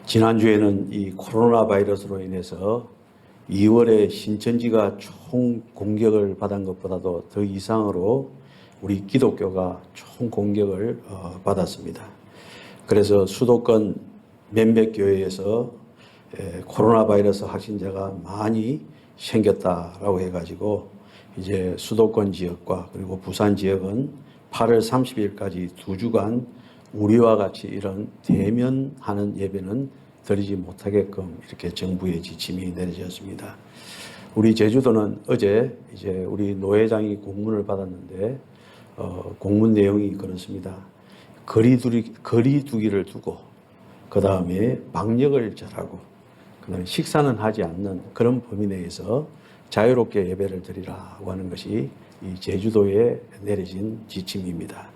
지난주에는 이 코로나 바이러스로 인해서 2월에 신천지가 총 공격을 받은 것보다도 더 이상으로 우리 기독교가 총 공격을 받았습니다. 그래서 수도권 몇몇 교회에서 코로나 바이러스 확진자가 많이 생겼다라고 해가지고 이제 수도권 지역과 그리고 부산 지역은 8월 30일까지 2주간 우리와 같이 이런 대면하는 예배는 드리지 못하게끔 이렇게 정부의 지침이 내려졌습니다. 우리 제주도는 어제 이제 우리 노회장이 공문을 받았는데 공문 내용이 그렇습니다. 거리두기를 두고 그 다음에 방역을 잘하고 그 다음에 식사는 하지 않는 그런 범위 내에서 자유롭게 예배를 드리라고 하는 것이 이 제주도에 내려진 지침입니다.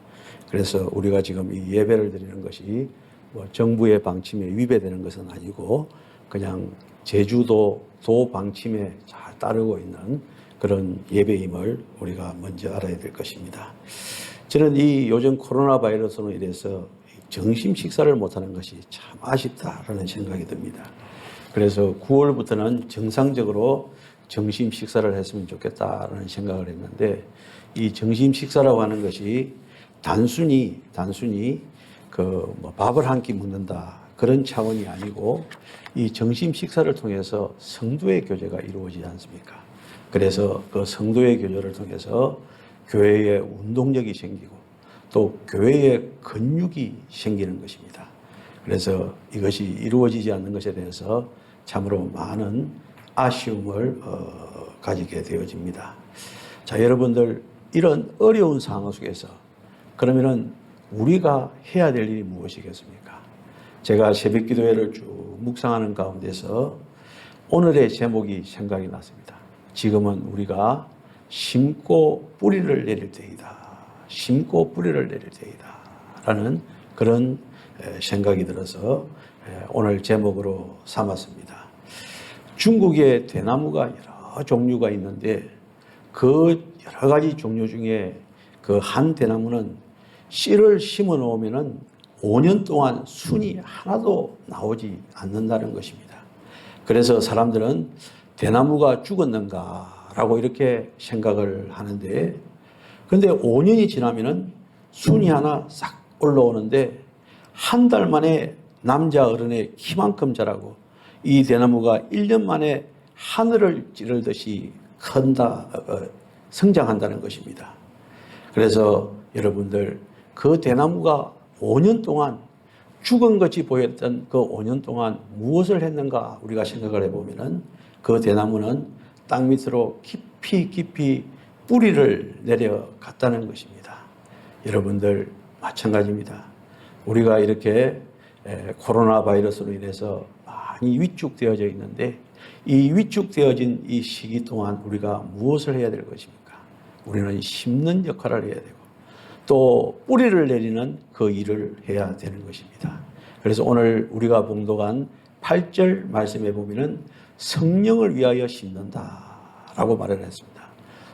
그래서 우리가 지금 이 예배를 드리는 것이 뭐 정부의 방침에 위배되는 것은 아니고 그냥 제주도 도 방침에 잘 따르고 있는 그런 예배임을 우리가 먼저 알아야 될 것입니다. 저는 이 요즘 코로나 바이러스로 인해서 점심 식사를 못하는 것이 참 아쉽다라는 생각이 듭니다. 그래서 9월부터는 정상적으로 점심 식사를 했으면 좋겠다라는 생각을 했는데 이 점심 식사라고 하는 것이 단순히 뭐 밥을 한 끼 먹는다 그런 차원이 아니고 이 점심 식사를 통해서 성도의 교제가 이루어지지 않습니까? 그래서 그 성도의 교제를 통해서 교회의 운동력이 생기고 또 교회의 근육이 생기는 것입니다. 그래서 이것이 이루어지지 않는 것에 대해서 참으로 많은 아쉬움을 가지게 되어집니다. 자, 여러분들 이런 어려운 상황 속에서 그러면은 우리가 해야 될 일이 무엇이겠습니까? 제가 새벽 기도회를 쭉 묵상하는 가운데서 오늘의 제목이 생각이 났습니다. 지금은 우리가 심고 뿌리를 내릴 때이다. 심고 뿌리를 내릴 때이다. 라는 그런 생각이 들어서 오늘 제목으로 삼았습니다. 중국에 대나무가 여러 종류가 있는데 그 여러 가지 종류 중에 그 한 대나무는 씨를 심어 놓으면은 5년 동안 순이 하나도 나오지 않는다는 것입니다. 그래서 사람들은 대나무가 죽었는가라고 이렇게 생각을 하는데 그런데 5년이 지나면은 순이 하나 싹 올라오는데 한 달 만에 남자 어른의 키만큼 자라고 이 대나무가 1년 만에 하늘을 찌르듯이 성장한다는 것입니다. 그래서 여러분들 그 대나무가 5년 동안 죽은 것이 보였던 그 5년 동안 무엇을 했는가 우리가 생각을 해보면은 그 대나무는 땅 밑으로 깊이 뿌리를 내려갔다는 것입니다. 여러분들 마찬가지입니다. 우리가 이렇게 코로나 바이러스로 인해서 많이 위축되어져 있는데 이 위축되어진 이 시기 동안 우리가 무엇을 해야 될 것입니까? 우리는 심는 역할을 해야 되고 또 뿌리를 내리는 그 일을 해야 되는 것입니다. 그래서 오늘 우리가 봉독한 8절 말씀에 보면은 성령을 위하여 심는다라고 말을 했습니다.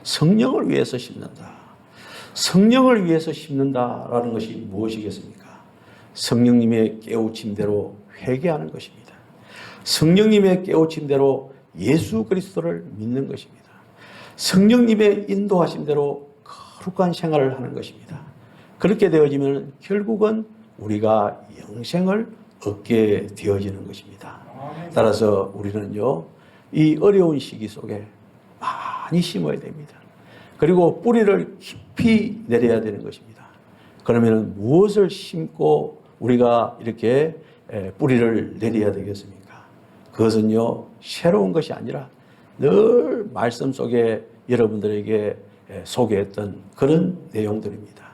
성령을 위해서 심는다. 성령을 위해서 심는다라는 것이 무엇이겠습니까? 성령님의 깨우침대로 회개하는 것입니다. 성령님의 깨우침대로 예수 그리스도를 믿는 것입니다. 성령님의 인도하심대로 거룩한 생활을 하는 것입니다. 그렇게 되어지면 결국은 우리가 영생을 얻게 되어지는 것입니다. 따라서 우리는요, 이 어려운 시기 속에 많이 심어야 됩니다. 그리고 뿌리를 깊이 내려야 되는 것입니다. 그러면 무엇을 심고 우리가 이렇게 뿌리를 내려야 되겠습니까? 그것은요, 새로운 것이 아니라 늘 말씀 속에 여러분들에게 소개했던 그런 내용들입니다.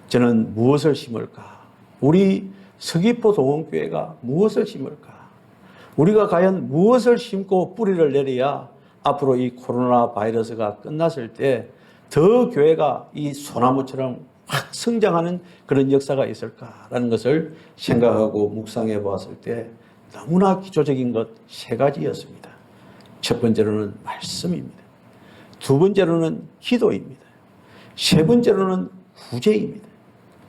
저는 무엇을 심을까? 우리 서귀포 동원교회가 무엇을 심을까? 우리가 과연 무엇을 심고 뿌리를 내려야 앞으로 이 코로나 바이러스가 끝났을 때 더 교회가 이 소나무처럼 확 성장하는 그런 역사가 있을까라는 것을 생각하고 묵상해 보았을 때 너무나 기초적인 것 3가지였습니다. 첫 번째로는 말씀입니다. 두 번째로는 기도입니다. 세 번째로는 구제입니다.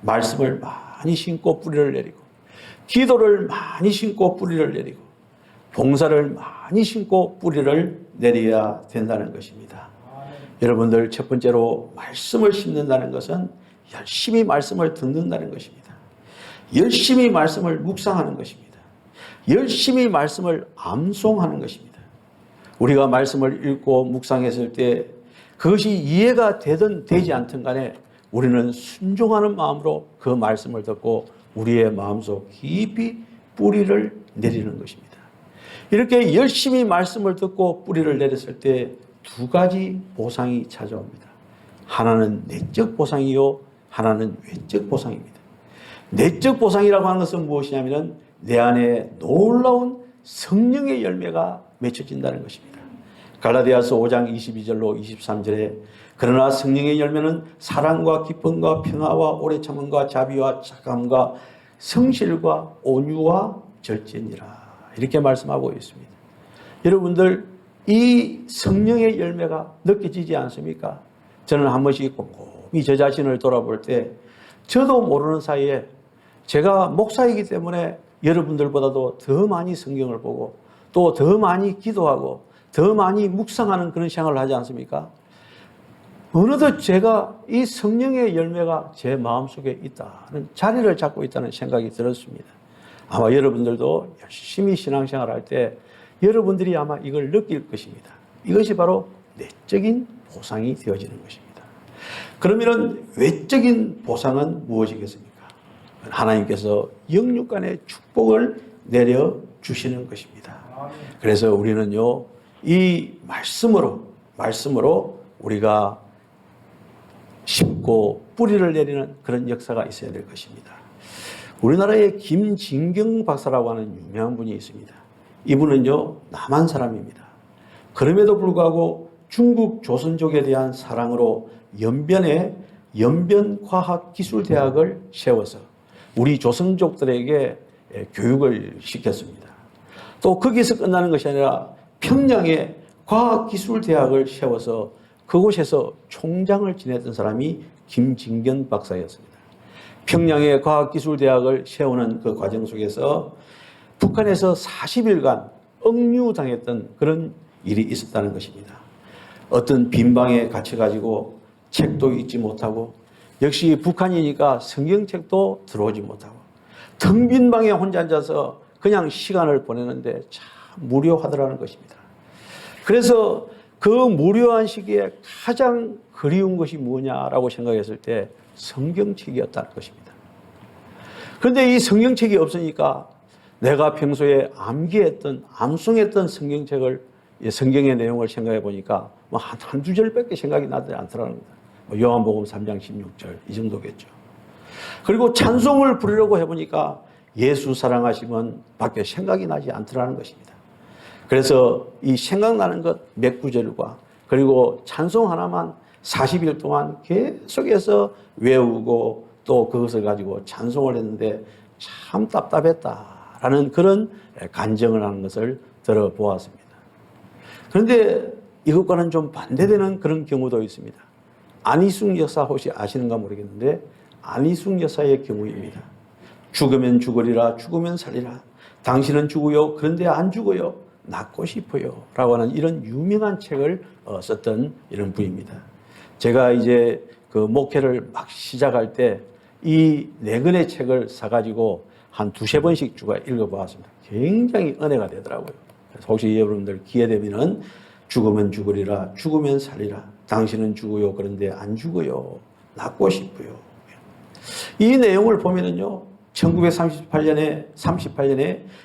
말씀을 많이 심고 뿌리를 내리고 기도를 많이 심고 뿌리를 내리고 봉사를 많이 심고 뿌리를 내려야 된다는 것입니다. 여러분들 첫 번째로 말씀을 심는다는 것은 열심히 말씀을 듣는다는 것입니다. 열심히 말씀을 묵상하는 것입니다. 열심히 말씀을 암송하는 것입니다. 우리가 말씀을 읽고 묵상했을 때 그것이 이해가 되든 되지 않든 간에 우리는 순종하는 마음으로 그 말씀을 듣고 우리의 마음속 깊이 뿌리를 내리는 것입니다. 이렇게 열심히 말씀을 듣고 뿌리를 내렸을 때 두 가지 보상이 찾아옵니다. 하나는 내적 보상이요, 하나는 외적 보상입니다. 내적 보상이라고 하는 것은 무엇이냐면 내 안에 놀라운 성령의 열매가 맺혀진다는 것입니다. 갈라디아서 5장 22절로 23절에 그러나 성령의 열매는 사랑과 기쁨과 평화와 오래 참음과 자비와 착함과 성실과 온유와 절제니라 이렇게 말씀하고 있습니다. 여러분들 이 성령의 열매가 느껴지지 않습니까? 저는 한 번씩 곰곰이 저 자신을 돌아볼 때 저도 모르는 사이에 제가 목사이기 때문에 여러분들보다도 더 많이 성경을 보고 또 더 많이 기도하고 더 많이 묵상하는 그런 생활을 하지 않습니까? 어느덧 제가 이 성령의 열매가 제 마음속에 있다는 자리를 잡고 있다는 생각이 들었습니다. 아마 여러분들도 열심히 신앙생활할 때 여러분들이 아마 이걸 느낄 것입니다. 이것이 바로 내적인 보상이 되어지는 것입니다. 그러면 외적인 보상은 무엇이겠습니까? 하나님께서 영육간의 축복을 내려주시는 것입니다. 그래서 우리는요, 이 말씀으로 우리가 심고 뿌리를 내리는 그런 역사가 있어야 될 것입니다. 우리나라에 김진경 박사라고 하는 유명한 분이 있습니다. 이분은요, 남한 사람입니다. 그럼에도 불구하고 중국 조선족에 대한 사랑으로 연변에 연변과학기술대학을 세워서 우리 조선족들에게 교육을 시켰습니다. 또 거기서 끝나는 것이 아니라 평양에 과학기술대학을 세워서 그곳에서 총장을 지냈던 사람이 김진경 박사였습니다. 평양의 과학기술대학을 세우는 그 과정 속에서 북한에서 40일간 억류당했던 그런 일이 있었다는 것입니다. 어떤 빈방에 갇혀가지고 책도 읽지 못하고 역시 북한이니까 성경책도 들어오지 못하고 텅 빈 방에 혼자 앉아서 그냥 시간을 보내는데 참 무료하더라는 것입니다. 그래서 그 무료한 시기에 가장 그리운 것이 뭐냐라고 생각했을 때 성경책이었다는 것입니다. 그런데 이 성경책이 없으니까 내가 평소에 암송했던 성경의 내용을 생각해 보니까 한두 절밖에 생각이 나지 않더라는 겁니다. 요한복음 3장 16절 이 정도겠죠. 그리고 찬송을 부르려고 해보니까 예수 사랑하시면 밖에 생각이 나지 않더라는 것입니다. 그래서 이 생각나는 것 몇 구절과 그리고 찬송 하나만 40일 동안 계속해서 외우고 또 그것을 가지고 찬송을 했는데 참 답답했다라는 그런 간증을 하는 것을 들어보았습니다. 그런데 이것과는 좀 반대되는 그런 경우도 있습니다. 안희숙 여사 혹시 아시는가 모르겠는데 안희숙 여사의 경우입니다. 죽으면 죽으리라 죽으면 살리라 당신은 죽어요 그런데 안 죽어요 낫고 싶어요 라고 하는 이런 유명한 책을 썼던 이런 분입니다. 제가 이제 그 목회를 막 시작할 때 이 네 권의 책을 사가지고 한 두세 번씩 주가 읽어보았습니다. 굉장히 은혜가 되더라고요. 그래서 혹시 여러분들 기회 되면은 죽으면 죽으리라 죽으면 살리라 당신은 죽어요 그런데 안 죽어요 낫고 싶어요. 이 내용을 보면은요 1938년에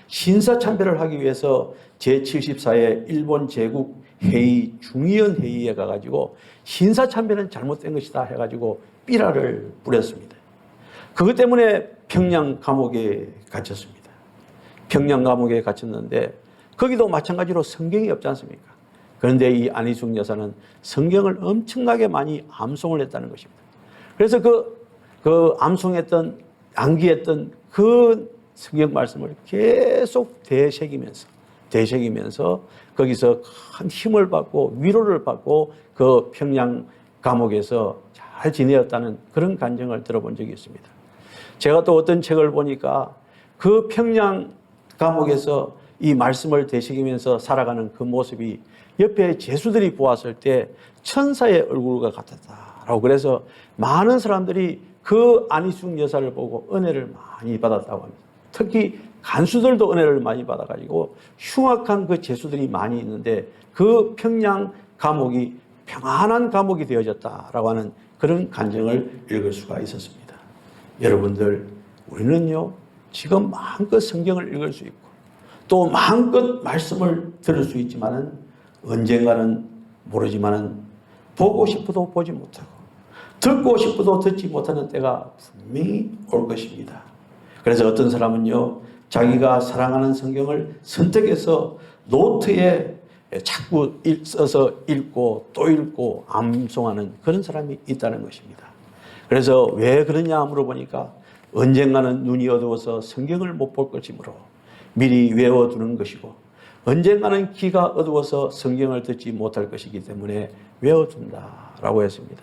신사참배를 하기 위해서 제74회 일본 제국 회의 중의원 회의에 가가지고 신사참배는 잘못된 것이다 해가지고 삐라를 뿌렸습니다. 그것 때문에 평양 감옥에 갇혔습니다. 평양 감옥에 갇혔는데 거기도 마찬가지로 성경이 없지 않습니까? 그런데 이 안희숙 여사는 성경을 엄청나게 많이 암송을 했다는 것입니다. 그래서 그 암기했던 그 성경 말씀을 계속 되새기면서 거기서 큰 힘을 받고 위로를 받고 그 평양 감옥에서 잘 지내었다는 그런 간증을 들어본 적이 있습니다. 제가 또 어떤 책을 보니까 그 평양 감옥에서 이 말씀을 되새기면서 살아가는 그 모습이 옆에 제수들이 보았을 때 천사의 얼굴과 같았다라고, 그래서 많은 사람들이 그 안희숙 여사를 보고 은혜를 많이 받았다고 합니다. 특히 간수들도 은혜를 많이 받아가지고 흉악한 그 제수들이 많이 있는데 그 평양 감옥이 평안한 감옥이 되어졌다라고 하는 그런 간증을 읽을 수가 있었습니다. 여러분들, 우리는요 지금 마음껏 성경을 읽을 수 있고 또 마음껏 말씀을 들을 수 있지만은 언젠가는 모르지만은 보고 싶어도 보지 못하고 듣고 싶어도 듣지 못하는 때가 분명히 올 것입니다. 그래서 어떤 사람은요 자기가 사랑하는 성경을 선택해서 노트에 자꾸 써서 읽고 또 읽고 암송하는 그런 사람이 있다는 것입니다. 그래서 왜 그러냐 물어보니까 언젠가는 눈이 어두워서 성경을 못 볼 것이므로 미리 외워두는 것이고 언젠가는 귀가 어두워서 성경을 듣지 못할 것이기 때문에 외워둔다라고 했습니다.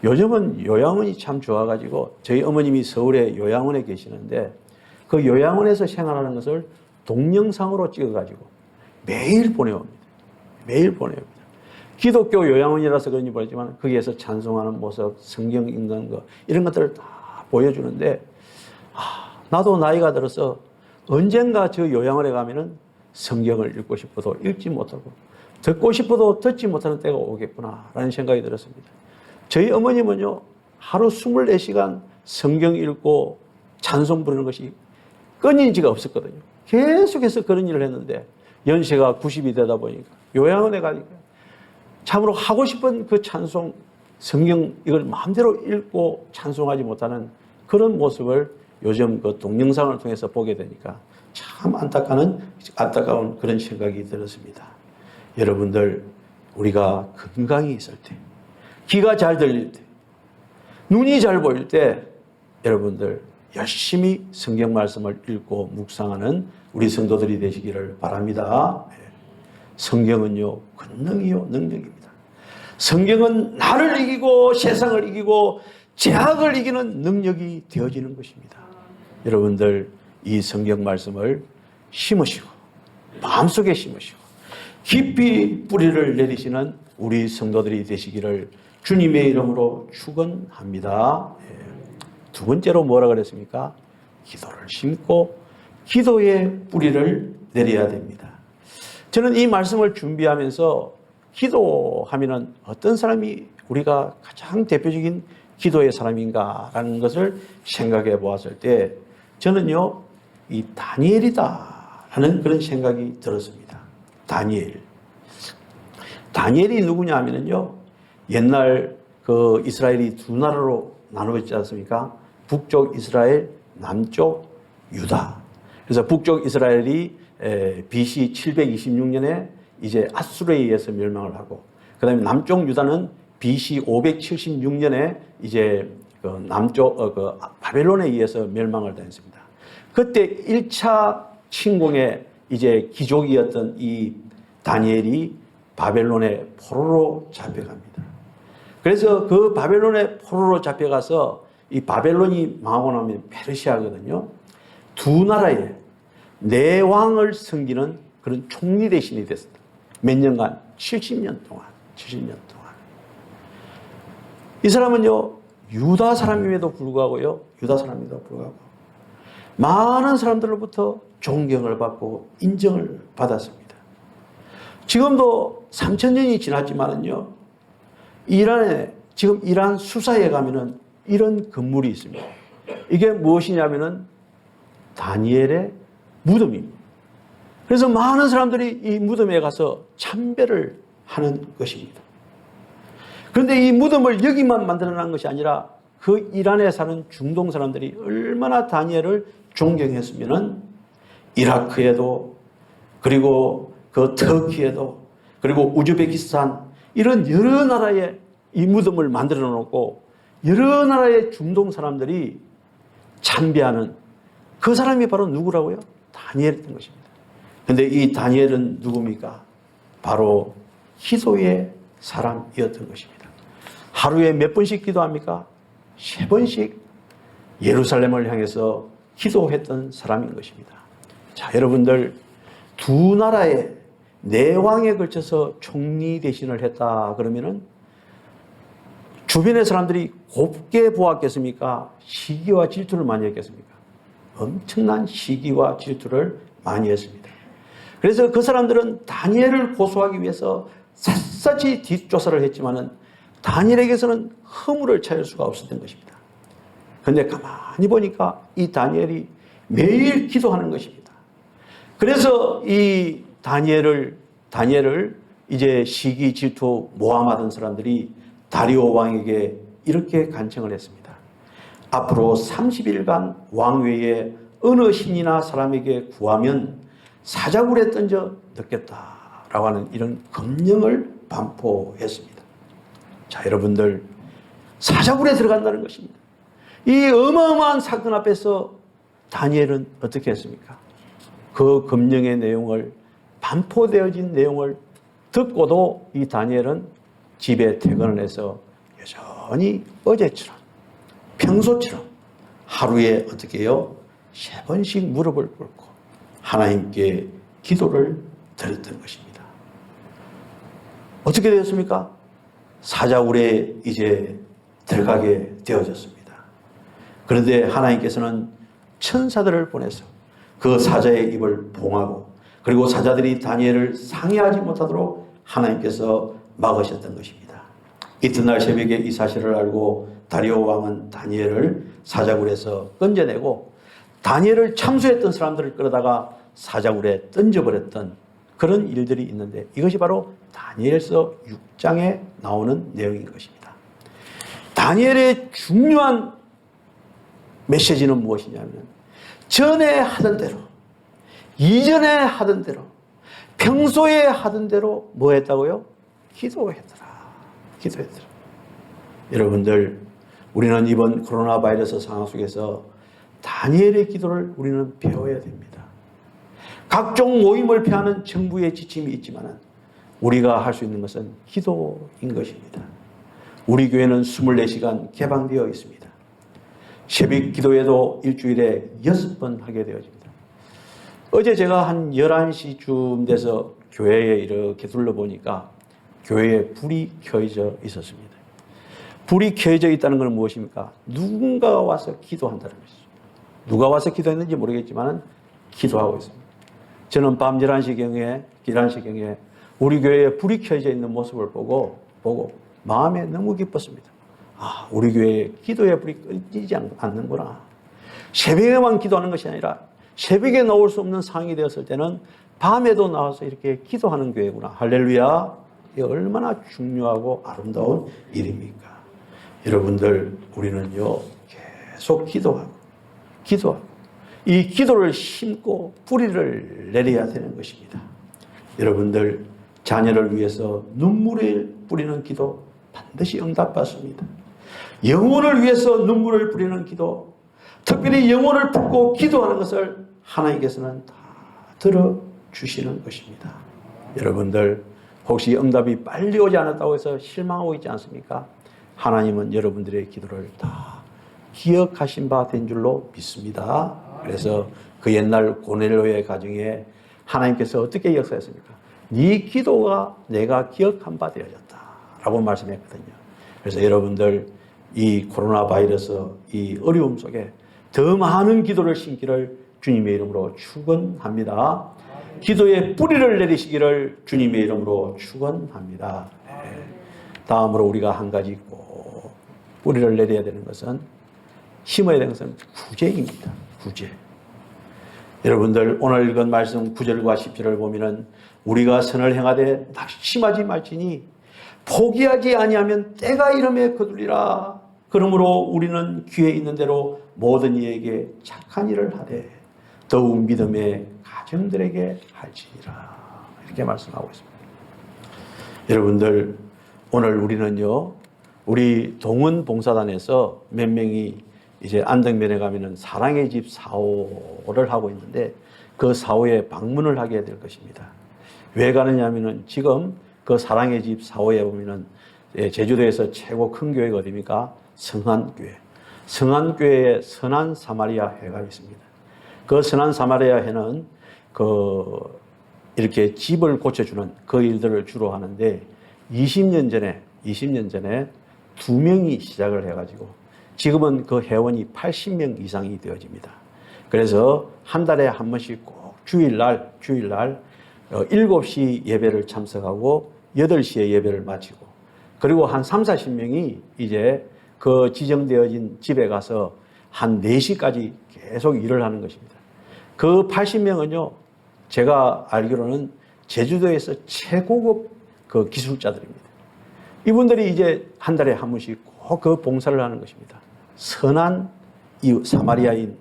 요즘은 요양원이 참 좋아가지고 저희 어머님이 서울에 요양원에 계시는데 그 요양원에서 생활하는 것을 동영상으로 찍어가지고 매일 보내옵니다. 매일 보내옵니다. 기독교 요양원이라서 그런지 모르지만 거기에서 찬송하는 모습, 성경 읽는 거 이런 것들을 다 보여주는데 나도 나이가 들어서 언젠가 저 요양원에 가면은 성경을 읽고 싶어도 읽지 못하고 듣고 싶어도 듣지 못하는 때가 오겠구나라는 생각이 들었습니다. 저희 어머님은요 하루 24시간 성경 읽고 찬송 부르는 것이 끊인 지가 없었거든요. 계속해서 그런 일을 했는데 연세가 90이 되다 보니까 요양원에 가니까 참으로 하고 싶은 그 찬송, 성경 이걸 마음대로 읽고 찬송하지 못하는 그런 모습을 요즘 그 동영상을 통해서 보게 되니까 참 안타까운 그런 생각이 들었습니다. 여러분들, 우리가 건강이 있을 때, 귀가 잘 들릴 때, 눈이 잘 보일 때 여러분들 열심히 성경 말씀을 읽고 묵상하는 우리 성도들이 되시기를 바랍니다. 성경은요 권능이요 능력입니다. 성경은 나를 이기고 세상을 이기고 죄악을 이기는 능력이 되어지는 것입니다. 여러분들 이 성경 말씀을 심으시고 마음속에 심으시고 깊이 뿌리를 내리시는 우리 성도들이 되시기를 주님의 이름으로 축원합니다. 두 번째로 뭐라 그랬습니까? 기도를 심고 기도의 뿌리를 내려야 됩니다. 저는 이 말씀을 준비하면서 기도하면은 어떤 사람이 우리가 가장 대표적인 기도의 사람인가라는 것을 생각해 보았을 때 저는요 이 다니엘이다라는 그런 생각이 들었습니다. 다니엘이 누구냐 하면은요 옛날 그 이스라엘이 두 나라로 나누어졌지 않습니까? 북쪽 이스라엘, 남쪽 유다. 그래서 북쪽 이스라엘이 BC 726년에 이제 아수르에 의해서 멸망을 하고, 그 다음에 남쪽 유다는 BC 576년에 이제 그 남쪽 그 바벨론에 의해서 멸망을 당했습니다. 그때 1차 침공의 이제 기족이었던 이 다니엘이 바벨론의 포로로 잡혀갑니다. 그래서 그 바벨론의 포로로 잡혀가서 이 바벨론이 망하고 나면 페르시아거든요. 두 나라의 내왕을 섬기는 그런 총리 대신이 됐습니다. 몇 년간? 70년 동안. 이 사람은요, 유다 사람임에도 불구하고요, 많은 사람들로부터 존경을 받고 인정을 받았습니다. 지금도 3000년이 지났지만은요, 지금 이란 수사에 가면은 이런 건물이 있습니다. 이게 무엇이냐면은 다니엘의 무덤입니다. 그래서 많은 사람들이 이 무덤에 가서 참배를 하는 것입니다. 그런데 이 무덤을 여기만 만들어 놓은 것이 아니라 그 이란에 사는 중동 사람들이 얼마나 다니엘을 존경했으면은 이라크에도, 그리고 그 터키에도, 그리고 우즈베키스탄, 이런 여러 나라에 이 무덤을 만들어 놓고 여러 나라의 중동 사람들이 참배하는 그 사람이 바로 누구라고요? 다니엘이었던 것입니다. 그런데 이 다니엘은 누굽니까? 바로 기도의 사람이었던 것입니다. 하루에 몇 번씩 기도합니까? 3번씩 예루살렘을 향해서 기도했던 사람인 것입니다. 자, 여러분들, 두 나라의 내왕에 걸쳐서 총리 대신을 했다 그러면은 주변의 사람들이 곱게 보았겠습니까? 시기와 질투를 많이 했겠습니까? 엄청난 시기와 질투를 많이 했습니다. 그래서 그 사람들은 다니엘을 고소하기 위해서 샅샅이 뒷조사를 했지만은 다니엘에게서는 허물을 찾을 수가 없었던 것입니다. 그런데 가만히 보니까 이 다니엘이 매일 기도하는 것입니다. 그래서 이 다니엘을 이제 시기, 질투, 모함하던 사람들이 다리오 왕에게 이렇게 간청을 했습니다. 앞으로 30일간 왕 외에 어느 신이나 사람에게 구하면 사자굴에 던져 넣겠다라고 하는 이런 검령을 반포했습니다. 자, 여러분들, 사자굴에 들어간다는 것입니다. 이 어마어마한 사건 앞에서 다니엘은 어떻게 했습니까? 그 검령의 내용을, 반포되어진 내용을 듣고도 이 다니엘은 집에 퇴근을 해서 여전히 어제처럼, 평소처럼 하루에 어떻게 해요? 3번씩 무릎을 꿇고 하나님께 기도를 드렸던 것입니다. 어떻게 되었습니까? 사자굴에 이제 들어가게 되어졌습니다. 그런데 하나님께서는 천사들을 보내서 그 사자의 입을 봉하고, 그리고 사자들이 다니엘을 상해하지 못하도록 하나님께서 막으셨던 것입니다. 이튿날 새벽에 이 사실을 알고 다리오 왕은 다니엘을 사자굴에서 건져내고 다니엘을 참수했던 사람들을 끌어다가 사자굴에 던져버렸던 그런 일들이 있는데, 이것이 바로 다니엘서 6장에 나오는 내용인 것입니다. 다니엘의 중요한 메시지는 무엇이냐면, 전에 하던 대로, 이전에 하던 대로, 평소에 하던 대로 뭐 했다고요? 기도했더라. 여러분들, 우리는 이번 코로나 바이러스 상황 속에서 다니엘의 기도를 우리는 배워야 됩니다. 각종 모임을 피하는 정부의 지침이 있지만 우리가 할 수 있는 것은 기도인 것입니다. 우리 교회는 24시간 개방되어 있습니다. 새벽 기도회도 일주일에 6번 하게 되어집니다. 어제 제가 한 11시쯤 돼서 교회에 이렇게 둘러보니까 교회에 불이 켜져 있었습니다. 불이 켜져 있다는 것은 무엇입니까? 누군가가 와서 기도한다는 것이죠. 누가 와서 기도했는지 모르겠지만 기도하고 있습니다. 저는 밤 11시경에 우리 교회에 불이 켜져 있는 모습을 보고 마음에 너무 기뻤습니다. 아, 우리 교회에 기도의 불이 꺼지지 않는구나. 새벽에만 기도하는 것이 아니라 새벽에 나올 수 없는 상황이 되었을 때는 밤에도 나와서 이렇게 기도하는 교회구나. 할렐루야. 이게 얼마나 중요하고 아름다운 일입니까? 여러분들, 우리는요 계속 기도하고 이 기도를 심고 뿌리를 내려야 되는 것입니다. 여러분들, 자녀를 위해서 눈물을 뿌리는 기도 반드시 응답받습니다. 영혼을 위해서 눈물을 뿌리는 기도, 특별히 영혼을 품고 기도하는 것을 하나님께서는 다 들어주시는 것입니다. 여러분들, 혹시 응답이 빨리 오지 않았다고 해서 실망하고 있지 않습니까? 하나님은 여러분들의 기도를 다 기억하신 바 된 줄로 믿습니다. 그래서 그 옛날 고넬료의 가정에 하나님께서 어떻게 역사했습니까? 네 기도가 내가 기억한 바 되어졌다 라고 말씀했거든요. 그래서 여러분들, 이 코로나 바이러스 이 어려움 속에 더 많은 기도를 심기를 주님의 이름으로 축원합니다. 기도의 뿌리를 내리시기를 주님의 이름으로 축원합니다. 다음으로 우리가 한 가지 꼭 뿌리를 내려야 되는 것은, 심어야 되는 것은 구제입니다. 구제. 여러분들, 오늘 읽은 말씀 9절과 10절을 보면은 우리가 선을 행하되 낙심하지 말지니 포기하지 아니하면 때가 이름에 거두리라. 그러므로 우리는 귀에 있는 대로 모든 이에게 착한 일을 하되 더욱 믿음의 가정들에게 할지니라. 이렇게 말씀하고 있습니다. 여러분들, 오늘 우리는요, 우리 동원 봉사단에서 몇 명이 이제 안덕면에 가면은 사랑의 집 사호를 하고 있는데, 그 사호에 방문을 하게 될 것입니다. 왜 가느냐 하면은 지금 그 사랑의 집 사호에 보면은 제주도에서 최고 큰 교회가 어디입니까? 성안교회. 성안교회에 선한 사마리아 회가 있습니다. 그 선한 사마리아인은 이렇게 집을 고쳐주는 그 일들을 주로 하는데 20년 전에 2명이 시작을 해가지고 지금은 그 회원이 80명 이상이 되어집니다. 그래서 한 달에 한 번씩 꼭 주일날 7시 예배를 참석하고 8시에 예배를 마치고 그리고 한 30-40명이 이제 그 지정되어진 집에 가서 한 4시까지 계속 일을 하는 것입니다. 그 80명은요, 제가 알기로는 제주도에서 최고급 그 기술자들입니다. 이분들이 이제 한 달에 한 번씩 꼭 그 봉사를 하는 것입니다. 선한 이웃, 사마리아인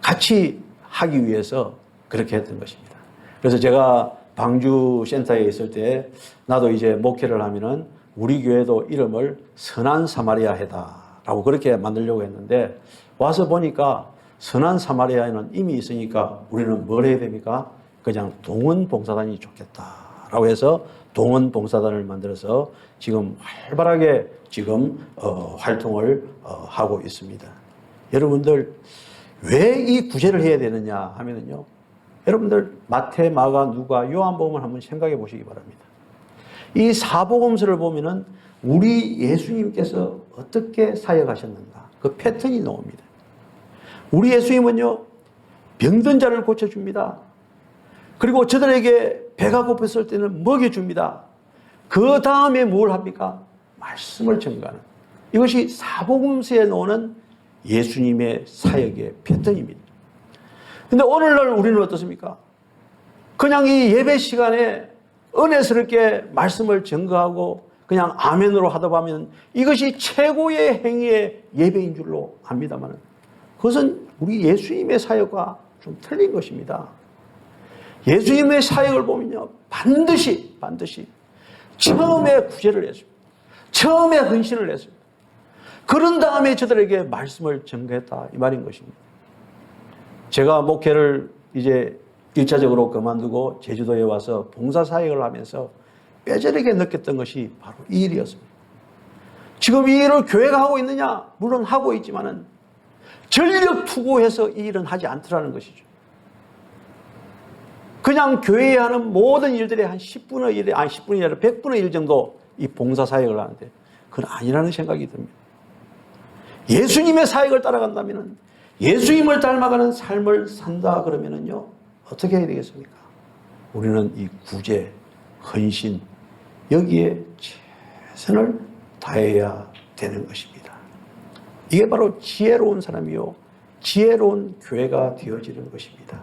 같이 하기 위해서 그렇게 했던 것입니다. 그래서 제가 방주 센터에 있을 때 나도 이제 목회를 하면은 우리 교회도 이름을 선한 사마리아 회다라고 그렇게 만들려고 했는데 와서 보니까 선한 사마리아인은 이미 있으니까 우리는 뭘 해야 됩니까? 그냥 동원 봉사단이 좋겠다라고 해서 동원 봉사단을 만들어서 지금 활발하게 지금 활동을 하고 있습니다. 여러분들 왜 이 구제를 해야 되느냐 하면은요, 여러분들 마태, 마가, 누가, 요한복음을 한번 생각해 보시기 바랍니다. 이 사복음서를 보면은 우리 예수님께서 어떻게 사역하셨는가 그 패턴이 나옵니다. 우리 예수님은요, 병든 자를 고쳐줍니다. 그리고 저들에게 배가 고팠을 때는 먹여줍니다. 그 다음에 뭘 합니까? 말씀을 전가하는. 이것이 사복음서에 나오는 예수님의 사역의 패턴입니다. 근데 오늘날 우리는 어떻습니까? 그냥 이 예배 시간에 은혜스럽게 말씀을 전가하고 그냥 아멘으로 하다 보면 이것이 최고의 행위의 예배인 줄로 압니다만 그것은 우리 예수님의 사역과 좀 틀린 것입니다. 예수님의 사역을 보면요, 반드시 처음에 구제를 했습니다. 처음에 헌신을 했습니다. 그런 다음에 저들에게 말씀을 전가했다 이 말인 것입니다. 제가 목회를 이제 1차적으로 그만두고 제주도에 와서 봉사사역을 하면서 뼈저리게 느꼈던 것이 바로 이 일이었습니다. 지금 이 일을 교회가 하고 있느냐? 물론 하고 있지만은 전력 투구해서 이 일은 하지 않더라는 것이죠. 그냥 교회에 하는 모든 일들의 한 10분의 1, 아니 10분이 아니라 100분의 1 정도 이 봉사사역을 하는데 그건 아니라는 생각이 듭니다. 예수님의 사역을 따라간다면 예수님을 닮아가는 삶을 산다 그러면은요, 어떻게 해야 되겠습니까? 우리는 이 구제, 헌신, 여기에 최선을 다해야 되는 것입니다. 이게 바로 지혜로운 사람이요, 지혜로운 교회가 되어지는 것입니다.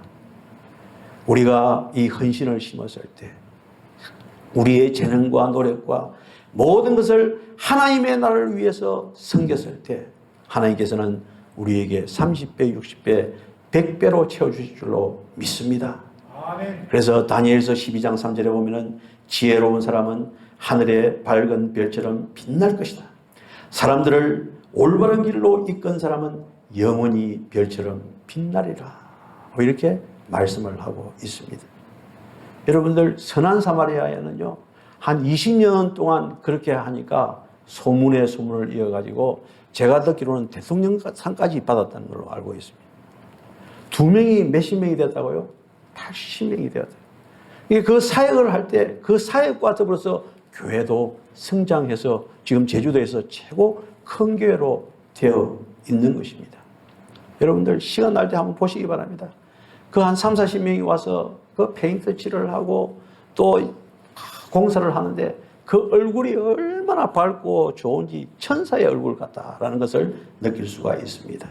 우리가 이 헌신을 심었을 때, 우리의 재능과 노력과 모든 것을 하나님의 나라를 위해서 섬겼을 때, 하나님께서는 우리에게 30배, 60배, 100배로 채워주실 줄로 믿습니다. 아멘. 그래서 다니엘서 12장 3절에 보면은 지혜로운 사람은 하늘의 밝은 별처럼 빛날 것이다. 사람들을 올바른 길로 이끈 사람은 영원히 별처럼 빛나리라. 이렇게 말씀을 하고 있습니다. 여러분들 선한 사마리아에는요, 한 20년 동안 그렇게 하니까 소문에 소문을 이어가지고 제가 듣기로는 대통령상까지 받았다는 걸로 알고 있습니다. 2명이 몇십 명이 됐다고요? 80명이 되었다. 그 사역을 할 때 그 사역과 더불어서 교회도 성장해서 지금 제주도에서 최고 큰 교회로 되어 있는 것입니다. 여러분들 시간 날 때 한번 보시기 바랍니다. 그 한 30-40명이 와서 그 페인트 칠을 하고 또 공사를 하는데 그 얼굴이 얼마나 밝고 좋은지 천사의 얼굴 같다라는 것을 느낄 수가 있습니다.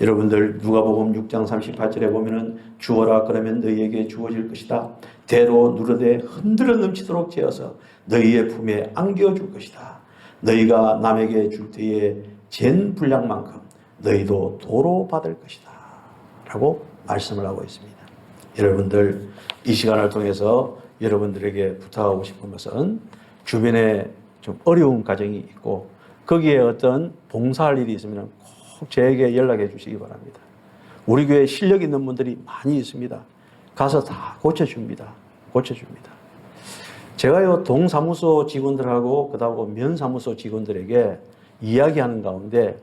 여러분들 누가복음 6장 38절에 보면은 주어라 그러면 너희에게 주어질 것이다. 대로 누르되 흔들어 넘치도록 재어서 너희의 품에 안겨줄 것이다. 너희가 남에게 줄 때에 잰 분량만큼 너희도 도로 받을 것이다. 라고 말씀을 하고 있습니다. 여러분들 이 시간을 통해서 여러분들에게 부탁하고 싶은 것은 주변에 좀 어려운 가정이 있고 거기에 어떤 봉사할 일이 있으면 꼭 저에게 연락해 주시기 바랍니다. 우리 교회에 실력 있는 분들이 많이 있습니다. 가서 다 고쳐줍니다. 제가요 동사무소 직원들하고 그다음 면사무소 직원들에게 이야기하는 가운데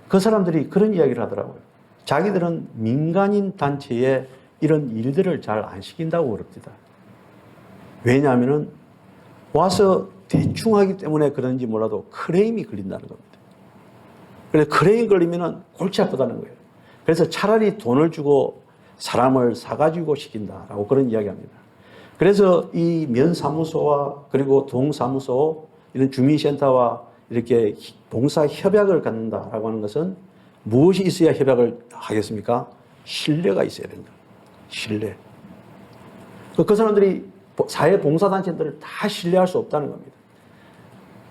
그 사람들이 그런 이야기를 하더라고요. 자기들은 민간인 단체에 이런 일들을 잘 안 시킨다고 그럽니다. 왜냐하면 와서 대충 하기 때문에 그런지 몰라도 크레임이 걸린다는 겁니다. 그래서 크레임 걸리면 골치 아프다는 거예요. 그래서 차라리 돈을 주고 사람을 사가지고 시킨다라고 그런 이야기합니다. 그래서 이 면사무소와 그리고 동사무소 이런 주민센터와 이렇게 봉사 협약을 갖는다라고 하는 것은 무엇이 있어야 협약을 하겠습니까? 신뢰가 있어야 된다. 신뢰. 그 사람들이 사회봉사단체들을 다 신뢰할 수 없다는 겁니다.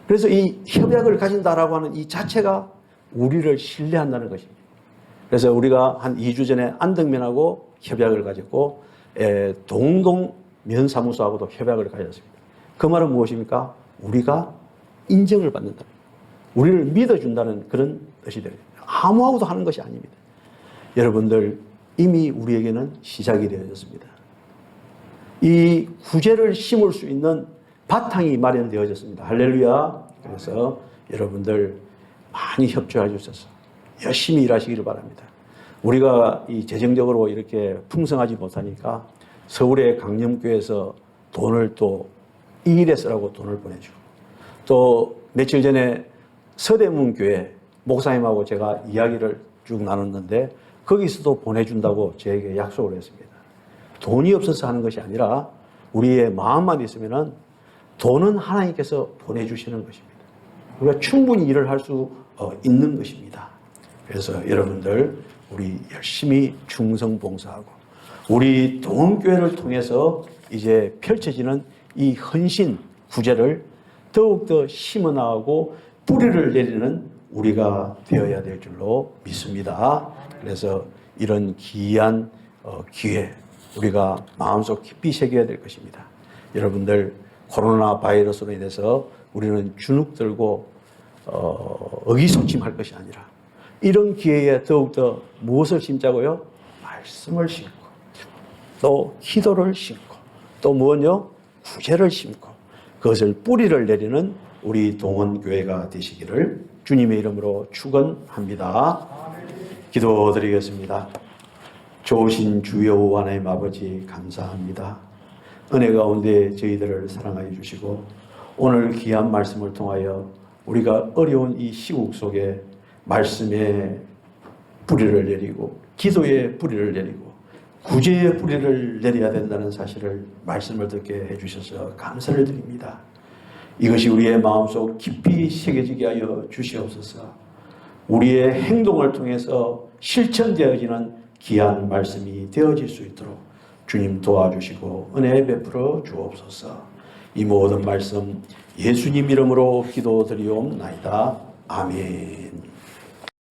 그래서 이 협약을 가진다라고 하는 이 자체가 우리를 신뢰한다는 것입니다. 그래서 우리가 한 2주 전에 안덕면하고 협약을 가졌고 동동 면사무소하고도 협약을 가졌습니다. 그 말은 무엇입니까? 우리가 인정을 받는다. 우리를 믿어준다는 그런 뜻이 됩니다. 아무하고도 하는 것이 아닙니다. 여러분들 이미 우리에게는 시작이 되어졌습니다. 이 구제를 심을 수 있는 바탕이 마련되어졌습니다. 할렐루야. 그래서 여러분들 많이 협조해 주셔서 열심히 일하시기를 바랍니다. 우리가 이 재정적으로 이렇게 풍성하지 못하니까 서울의 강념교회에서 돈을 또 이 일에 쓰라고 돈을 보내주고 또 며칠 전에 서대문교회 목사님하고 제가 이야기를 쭉 나눴는데 거기서도 보내준다고 저에게 약속을 했습니다. 돈이 없어서 하는 것이 아니라 우리의 마음만 있으면 돈은 하나님께서 보내주시는 것입니다. 우리가 충분히 일을 할 수 있는 것입니다. 그래서 여러분들 우리 열심히 충성봉사하고 우리 동원교회를 통해서 이제 펼쳐지는 이 헌신 구제를 더욱더 심어나가고 뿌리를 내리는 우리가 되어야 될 줄로 믿습니다. 그래서 이런 귀한 기회 우리가 마음속 깊이 새겨야 될 것입니다. 여러분들 코로나 바이러스로 인해서 우리는 주눅 들고 의기소침할 것이 아니라 이런 기회에 더욱더 무엇을 심자고요? 말씀을 심고 또 기도를 심고 또 무엇요? 구제를 심고 그것을 뿌리를 내리는 우리 동원교회가 되시기를 주님의 이름으로 축원합니다. 기도드리겠습니다. 좋으신 주여 하나님 아버지 감사합니다. 은혜 가운데 저희들을 사랑하여 주시고 오늘 귀한 말씀을 통하여 우리가 어려운 이 시국 속에 말씀의 뿌리를 내리고 기도의 뿌리를 내리고 구제의 뿌리를 내려야 된다는 사실을 말씀을 듣게 해주셔서 감사를 드립니다. 이것이 우리의 마음속 깊이 새겨지게 하여 주시옵소서. 우리의 행동을 통해서 실천되어지는 귀한 말씀이 되어질 수 있도록 주님 도와주시고 은혜 베풀어 주옵소서. 이 모든 말씀 예수님 이름으로 기도드리옵나이다. 아멘.